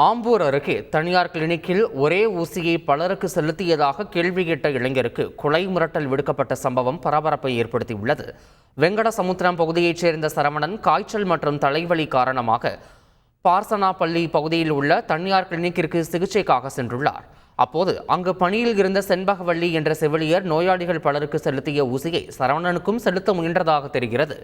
ஆம்பூர் அருகே தனியார் கிளினிக்கில் ஒரே ஊசியை பலருக்கு செலுத்தியதாக கேள்வி கேட்ட இளைஞருக்கு கொலை மிரட்டல் விடுக்கப்பட்ட சம்பவம் பரபரப்பை ஏற்படுத்தியுள்ளது. வெங்கடசமுத்திரம் பகுதியைச் சேர்ந்த சரவணன் காய்ச்சல் மற்றும் தலைவலி காரணமாக பார்சனாப்பள்ளி பகுதியில் உள்ள தனியார் கிளினிக்கிற்கு சிகிச்சைக்காக சென்றுள்ளார். அப்போது அங்கு பணியில் இருந்த செண்பகவள்ளி என்ற செவிலியர் நோயாளிகள் பலருக்கு செலுத்திய ஊசியை சரவணனுக்கும் செலுத்த முயன்றதாக தெரிகிறது.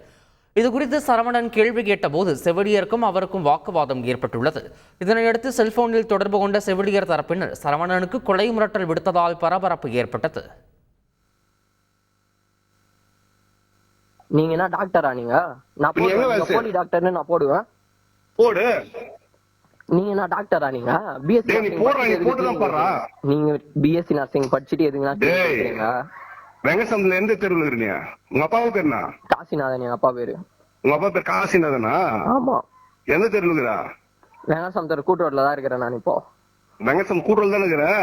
இதுகுறித்து சரவணன் கேள்வி கேட்டபோது செவிலியருக்கும் அவருக்கும் வாக்குவாதம் ஏற்பட்டுள்ளது. இதனையடுத்து செல்போனில் தொடர்பு கொண்ட செவிலியர் தரப்பினர் சரவணனுக்கு கொலை மிரட்டல் விடுத்ததால் பரபரப்பு ஏற்பட்டது. நீங்க என்ன டாக்டரா? நீங்க நான் போலி டாக்டர்னு நான் போடுவேன். போடு. நீங்க என்ன டாக்டரா? நீங்க பிஎஸ்சி நீங்க பிஎஸ்சி நர்சிங் படிச்சுட்டு எதுங்கண்ணா கேக்குறீங்க? வெங்கசம்ல எந்த தெருவில் இருக்கீங்க? உங்க அப்பாவு பேர் என்ன? காசிநாதன். எங்க அப்பா பேரு. உங்க அப்பா பேர் காசிநாதனா? ஆமா. எந்த தெருவில் இருக்கிறா? வெங்கசம் தெரு கூட்டுரோட்ல தான் இருக்கிறேன் நான் இப்போ. வெங்கசம் கூட்டுரோட்ல தான் இருக்கிறேன்.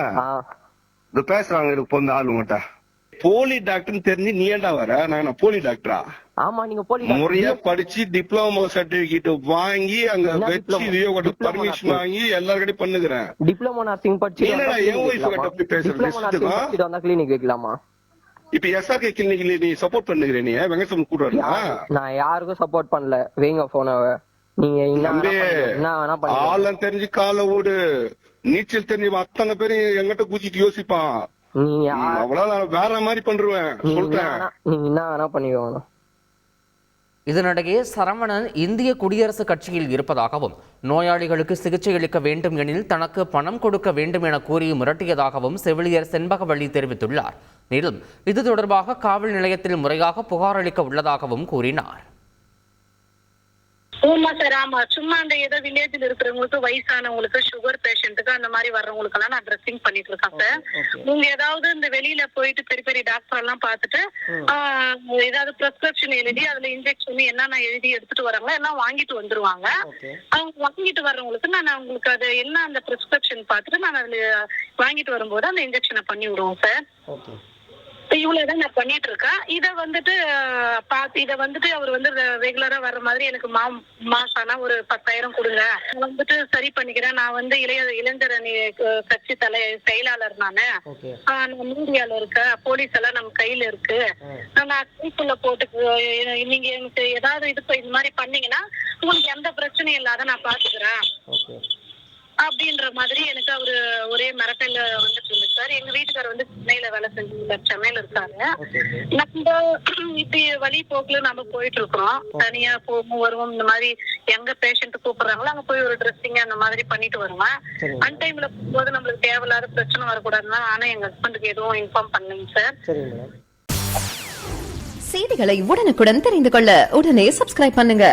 இது பேசுறாங்க இருக்கு போந்த ஆளு உங்ககிட்ட. போலி டாக்டர்னு தெரிஞ்சு நீ ஏன்டா வர? நான் போலி டாக்டரா? ஆமா, நீங்க போலி முறையா படிச்சு டிப்ளமோ சர்டிபிகேட் வாங்கி அங்க வச்சு பர்மிஷன் வாங்கி எல்லார்கிட்டயும் பண்ணுகிறேன். டிப்ளமோ நர்சிங் படிச்சு கிளினிக் வைக்கலாமா? இப்ப எஸ்ஆர்கே கிளினிக்ல நீ சப்போர்ட் பண்ணுகிறேன். நீ வெங்கசம் கூட நான் யாருக்கும் சப்போர்ட் பண்ணல. வைங்க போன நீங்க ஆளும் தெரிஞ்சு கால ஓடு நீச்சல் தெரிஞ்சு அத்தனை பேரு எங்கிட்ட குச்சிட்டு யோசிப்பான். நீங்க அவ்வளவு வேற மாதிரி பண்றேன் சொல்றேன். நீங்க என்ன வேணா பண்ணிக்கோங்க. இதனிடையே சரவணன் இந்திய குடியரசுக் கட்சியில் இருப்பதாகவும் நோயாளிகளுக்கு சிகிச்சை அளிக்க வேண்டும் எனில் தனக்கு பணம் கொடுக்க வேண்டும் என கூறி மிரட்டியதாகவும் செவிலியர் செண்பகவள்ளி தெரிவித்துள்ளார். மேலும் இது தொடர்பாக காவல் நிலையத்தில் முறையாக புகார் அளிக்க உள்ளதாகவும் கூறினார். ஆமா சார், ஆமா. சும்மா அந்த ஏதோ வில்லேஜ்ல இருக்கிறவங்களுக்கு, வயசானவங்களுக்கு, சுகர் பேஷண்ட்டுக்கு அந்த மாதிரி வர்றவங்களுக்கு எல்லாம் நான் ட்ரெஸ்ஸிங் பண்ணிட்டு இருக்கேன் சார். நீங்க ஏதாவது இந்த வெளியில போயிட்டு பெரிய பெரிய டாக்டர் எல்லாம் பார்த்துட்டு ஏதாவது பிரிஸ்கிரிப்ஷன் எழுதி அதுல இன்ஜெக்ஷன் என்னென்ன எழுதி எடுத்துட்டு வராங்களோ எல்லாம் வாங்கிட்டு வந்துருவாங்க. அவங்க வாங்கிட்டு வர்றவங்களுக்கு நான் உங்களுக்கு அது என்ன அந்த பிரிஸ்கிரிப்ஷன் பார்த்துட்டு நான் அதுல வாங்கிட்டு வரும்போது அந்த இன்ஜெக்ஷனை பண்ணி விடுவோம் சார். இவ்வளவுதான் நான் பண்ணிட்டு இருக்கேன். இத வந்துட்டு அவர் வந்து ரெகுலரா வர்ற மாதிரி எனக்கு மாசானா ஒரு 10,000 கொடுங்க, வந்துட்டு சரி பண்ணிக்கிறேன். நான் வந்து இளைஞர் அணி கட்சி செயலாளர். நான் மீடியால இருக்கேன், போலீஸ் எல்லாம் நம்ம கையில இருக்கு. நான் கைக்குள்ள போட்டு நீங்க எனக்கு ஏதாவது இது மாதிரி பண்ணீங்கன்னா உங்களுக்கு எந்த பிரச்சனையும் இல்லாத நான் பாத்துக்கிறேன் அப்படின்ற மாதிரி எனக்கு அவரு ஒரே மிரட்டல் வந்துட்டு இருக்கு சார். எங்க வீட்டுக்காரர் வந்து சென்னையில வேலை சென்னையில இருக்காரு. நம்ம இப்படி வழி போக்குல நம்ம போயிட்டு இருக்கிறோம். தனியா போகும் வருவோம். இந்த மாதிரி எங்க பேஷண்ட் கூப்பிடுறாங்களோ அங்க போய் ஒரு ட்ரெஸ்ஸிங் அந்த மாதிரி பண்ணிட்டு வருவேன். அன் டைம்ல போகும்போது நம்மளுக்கு தேவையில்லாத பிரச்சனை வரக்கூடாதுன்னா ஆனா எங்க ஹஸ்பண்டுக்கு எதுவும் இன்ஃபார்ம் பண்ணுங்க சார். செய்திகளை உடனுக்குடன் தெரிந்து கொள்ள உடனே சப்ஸ்கிரைப் பண்ணுங்க.